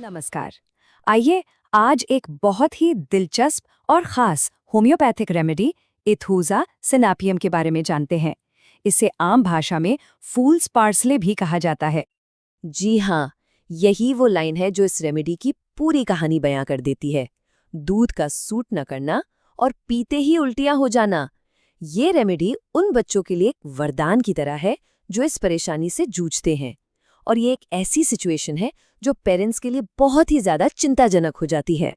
नमस्कार। आइए आज एक बहुत ही दिलचस्प और ख़ास होम्योपैथिक रेमेडी एथूज़ा सिनापियम के बारे में जानते हैं। इसे आम भाषा में फूल्स पार्सले भी कहा जाता है। जी हाँ, यही वो लाइन है जो इस रेमेडी की पूरी कहानी बयां कर देती है। दूध का सूट न करना और पीते ही उल्टियां हो जाना। ये रेमेडी उन बच्चों के लिए एक वरदान की तरह है जो इस परेशानी से जूझते हैं। और ये एक ऐसी सिचुएशन है जो पेरेंट्स के लिए बहुत ही ज्यादा चिंताजनक हो जाती है।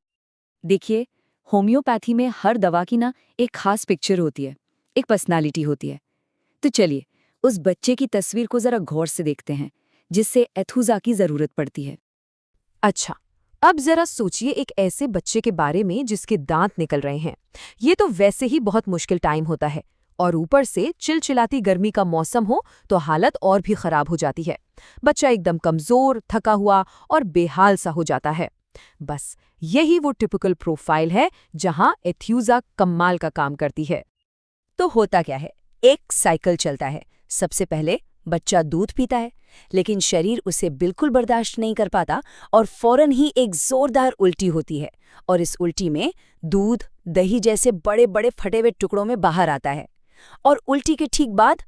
देखिए, होम्योपैथी में हर दवा की एक खास पिक्चर होती है, एक पर्सनालिटी होती है। तो चलिए उस बच्चे की तस्वीर को जरा गौर से देखते हैं जिससे एथूज़ा की जरूरत पड़ती है। अच्छा, अब जरा सोचिए एक ऐसे बच्चे के बारे में जिसके दांत निकल रहे हैं। ये तो वैसे ही बहुत मुश्किल टाइम होता है और ऊपर से चिलचिलाती गर्मी का मौसम हो तो हालत और भी खराब हो जाती है। बच्चा एकदम कमजोर, थका हुआ और बेहाल सा हो जाता है। बस यही वो टिपिकल प्रोफाइल है जहां एथ्यूज़ा कमाल का काम करती है। तो होता क्या है, एक साइकिल चलता है। सबसे पहले बच्चा दूध पीता है, लेकिन शरीर उसे बिल्कुल बर्दाश्त नहीं कर पाता और फौरन ही एक जोरदार उल्टी होती है। और इस उल्टी में दूध दही जैसे बड़े बड़े फटे हुए टुकड़ों में बाहर आता है। और उल्टी के ठीक बाद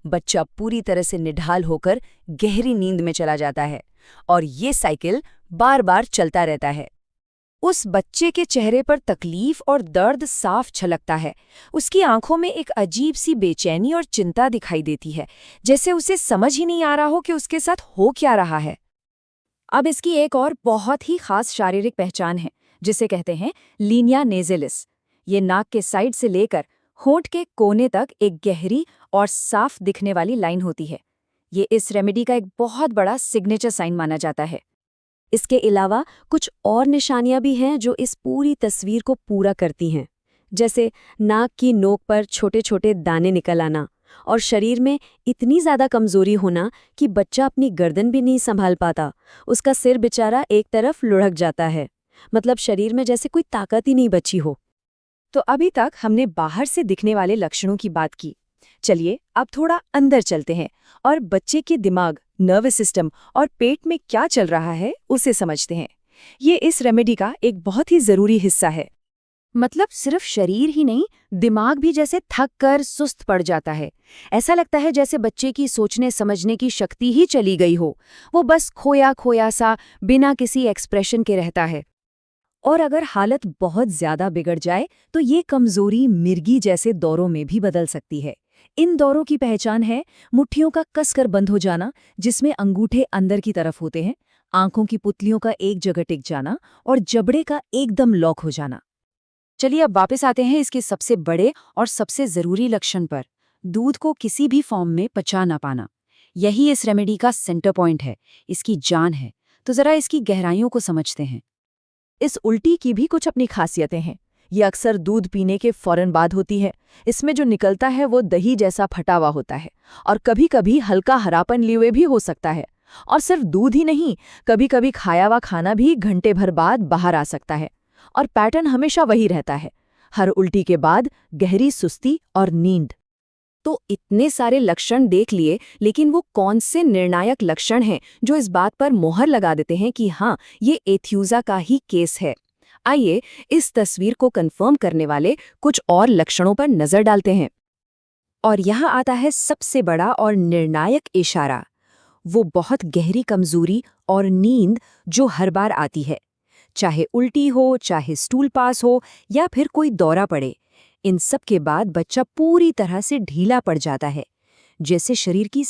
बच्चा पूरी तरह से निढाल होकर गहरी नींद में चला जाता है। और ये साइकिल बार बार चलता रहता है। उस बच्चे के चेहरे पर तकलीफ और दर्द साफ झलकता है। उसकी आंखों में एक अजीब सी बेचैनी और चिंता दिखाई देती है, जैसे उसे समझ ही नहीं आ रहा हो कि उसके साथ हो क्या रहा है। अब इसकी एक और बहुत ही खास शारीरिक पहचान है जिसे कहते हैं लीनिया नेज़ेलिस। ये नाक के साइड से लेकर होंठ के कोने तक एक गहरी और साफ दिखने वाली लाइन होती है। ये इस रेमेडी का एक बहुत बड़ा सिग्नेचर साइन माना जाता है। इसके अलावा कुछ और निशानियां भी हैं जो इस पूरी तस्वीर को पूरा करती हैं, जैसे नाक की नोक पर छोटे छोटे दाने निकल आना और शरीर में इतनी ज़्यादा कमज़ोरी होना कि बच्चा अपनी गर्दन भी नहीं संभाल पाता। उसका सिर बेचारा एक तरफ लुढ़क जाता है, मतलब शरीर में जैसे कोई ताकत ही नहीं बची हो। तो अभी तक हमने बाहर से दिखने वाले लक्षणों की बात की। चलिए अब थोड़ा अंदर चलते हैं और बच्चे के दिमाग, नर्वस सिस्टम और पेट में क्या चल रहा है उसे समझते हैं। ये इस रेमेडी का एक बहुत ही जरूरी हिस्सा है। मतलब सिर्फ शरीर ही नहीं, दिमाग भी जैसे थक कर सुस्त पड़ जाता है। ऐसा लगता है जैसे बच्चे की सोचने समझने की शक्ति ही चली गई हो। वो बस खोया खोया सा बिना किसी एक्सप्रेशन के रहता है। और अगर हालत बहुत ज्यादा बिगड़ जाए तो ये कमजोरी मिर्गी जैसे दौरों में भी बदल सकती है। इन दौरों की पहचान है मुट्ठियों का कसकर बंद हो जाना, जिसमें अंगूठे अंदर की तरफ होते हैं, आंखों की पुतलियों का एक जगह टिक जाना और जबड़े का एकदम लॉक हो जाना। चलिए अब वापस आते हैं इसके सबसे बड़े और सबसे जरूरी लक्षण पर, दूध को किसी भी फॉर्म में पचा ना पाना। यही इस रेमेडी का सेंटर पॉइंट है, इसकी जान है। तो जरा इसकी गहराइयों को समझते हैं। इस उल्टी की भी कुछ अपनी खासियतें हैं। ये अक्सर दूध पीने के फौरन बाद होती है। इसमें जो निकलता है वो दही जैसा फटा हुआ होता है और कभी-कभी हल्का हरापन लिए हुए भी हो सकता है। और सिर्फ दूध ही नहीं, कभी-कभी खाया हुआ खाना भी घंटे भर बाद बाहर आ सकता है। और पैटर्न हमेशा वही रहता है, हर उल्टी के बाद गहरी सुस्ती और नींद। तो इतने सारे लक्षण देख लिए, लेकिन वो कौन से निर्णायक लक्षण हैं जो इस बात पर मोहर लगा देते हैं कि हाँ, ये एथ्यूज़ा का ही केस है? आइए इस तस्वीर को कंफर्म करने वाले कुछ और लक्षणों पर नजर डालते हैं। और यहाँ आता है सबसे बड़ा और निर्णायक इशारा, वो बहुत गहरी कमजोरी और नींद जो हर बार आती है, चाहे उल्टी हो, चाहे स्टूल पास हो या फिर कोई दौरा पड़े। इन सब के बाद बच्चा पूरी तरह से ढीला पड़ जाता है, जैसे शरीर की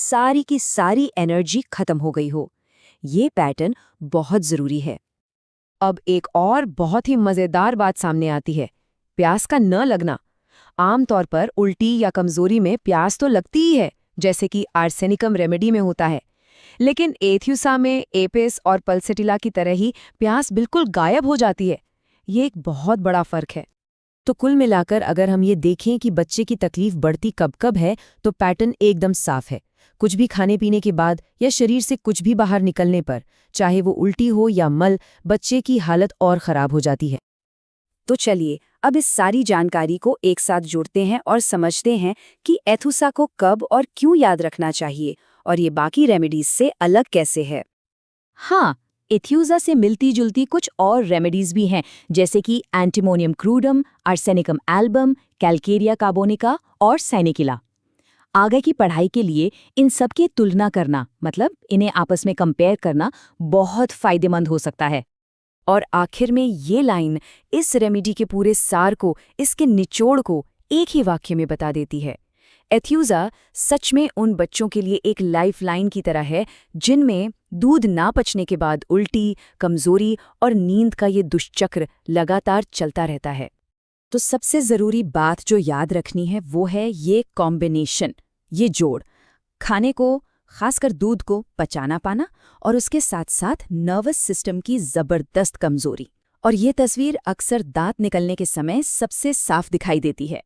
सारी एनर्जी खत्म हो गई हो। ये पैटर्न बहुत जरूरी है। अब एक और बहुत ही मजेदार बात सामने आती है, प्यास का न लगना। आमतौर पर उल्टी या कमजोरी में प्यास तो लगती ही है, जैसे कि आर्सेनिकम रेमेडी में होता है, लेकिन एथ्यूसा में एपिस और पल्सेटिला की तरह ही प्यास बिल्कुल गायब हो जाती है। ये एक बहुत बड़ा फर्क है। तो कुल मिलाकर अगर हम ये देखें कि बच्चे की तकलीफ बढ़ती कब कब है, तो पैटर्न एकदम साफ है। कुछ भी खाने पीने के बाद या शरीर से कुछ भी बाहर निकलने पर, चाहे वो उल्टी हो या मल, बच्चे की हालत और खराब हो जाती है। तो चलिए अब इस सारी जानकारी को एक साथ जोड़ते हैं और समझते हैं कि एथूसा को कब और क्यों याद रखना चाहिए और ये बाकी रेमेडीज से अलग कैसे है। हाँ, एथ्यूजा से मिलती जुलती कुछ और रेमेडीज भी हैं, जैसे कि antimonium crudum, arsenicum album, calcarea carbonica और सैनिकिला। आगे की पढ़ाई के लिए इन सब की तुलना करना, मतलब इन्हें आपस में कंपेयर करना, बहुत फायदेमंद हो सकता है। और आखिर में ये लाइन इस रेमेडी के पूरे सार को, इसके निचोड़ को एक ही वाक्य में बता देती है। एथ्यूजा सच में उन बच्चों के लिए एक लाइफलाइन की तरह है जिनमें दूध ना पचने के बाद उल्टी, कमजोरी और नींद का ये दुष्चक्र लगातार चलता रहता है। तो सबसे ज़रूरी बात जो याद रखनी है वो है ये कॉम्बिनेशन, ये जोड़, खाने को, खासकर दूध को पचाना पाना और उसके साथ साथ नर्वस सिस्टम की ज़बरदस्त कमजोरी। और ये तस्वीर अक्सर दांत निकलने के समय सबसे साफ दिखाई देती है।